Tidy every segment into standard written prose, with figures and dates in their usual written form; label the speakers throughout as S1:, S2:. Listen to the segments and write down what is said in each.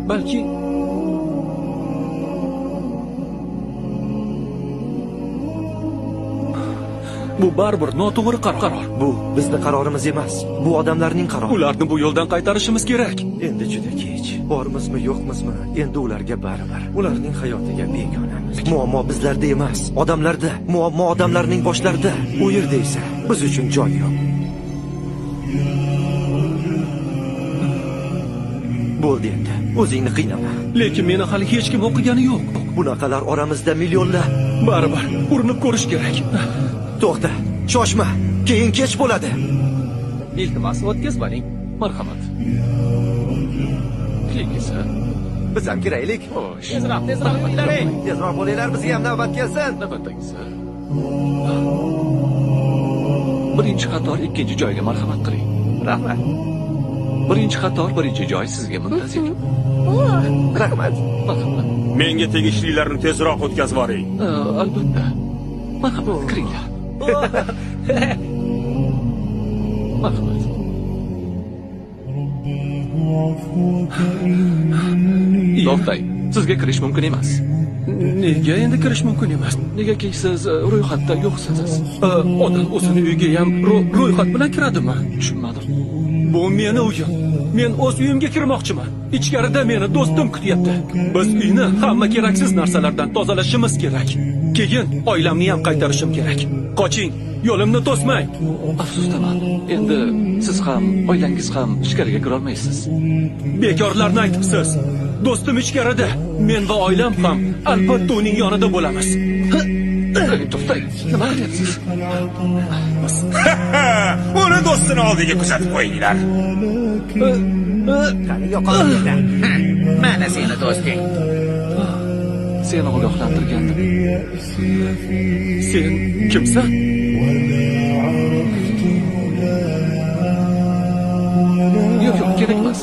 S1: balki bu baribir noto'g'ri qaror.
S2: Bu bizning qarorimiz emas. Bu odamlarning qarori.
S1: Ularni bu yo'ldan qaytarishimiz kerak.
S2: Endi juda kech. Bormizmi, yo'qmizmi? Endi ularga baribir. Ularning hayotiga begonamiz. Muammo bizlarda emas, odamlarda. Muammo odamlarning boshlarida. U yerda esa biz uchun joy yo'q. Bo'ldi endi. O'zingni qiynama.
S1: Lekin meni hali hech kim o'qigani yo'q.
S2: Bunaqalar oramizda millionlar.
S1: Baribir urinib ko'rish kerak.
S2: To'xta, shoshma. Keyin kech bo'ladi.
S1: Iltimos, o'tkazmang. Marhamat. Kelingsa.
S2: Biz ham kiraylik.
S1: Xo'sh.
S3: Tezroq bo'laring.
S2: Tezroq bo'linglar, bizga ham navbat kelsin.
S1: Navbatdagisi. Birinchi qator ikkinchi joyga marhamat qiling.
S3: Rahmat.
S1: Birinchi qator birinchi joy sizga muntazir.
S2: Rahmat.
S1: Marhamat.
S4: Menga tegishlilarni tezroq o'tkazib yuboring.
S1: Albatta. Marhamat, kiringlar. Marhamat. To'xtang, sizga kirish mumkin emas. Nega endi kirish mumkin emas? Negaki siz ro'yxatda yo'qsiz. Odam o'zini uyiga ham ro'yxat bilan kiradimi? Tushunmadim. Bu meni uyim. Men o'z uyimga kirmoqchiman. Ichkarida meni do'stim kutyapti. Biz uyni hamma keraksiz narsalardan tozalashimiz kerak. Keyin oilamni ham qaytarishim kerak. Qoching, yo'limni to'smang. Afsusdaman. Endi siz ham, oilangiz ham ichkariga kira olmaysiz. Bekorlarni aytibsiz. Do'stim ichkarida. Men va oilam ham albatta uning yonida bo'lamiz. To'xtang, nima qilyapsiz?
S4: Uni do'stini oldiga kuzatib qo'yinglar.
S2: Qani yo'qolinglar.
S3: Mana seni do'sting.
S1: Seni ogohlantirgandim. Sen kimsan? Yo'q, kerak emas.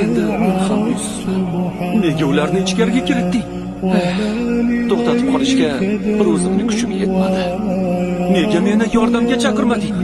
S1: Endi men ham nega ularni ichkariga kiritding? To'xtatib qolishga bir o'zimning kuchim yetmadi. Nega meni yordamga chaqirmading?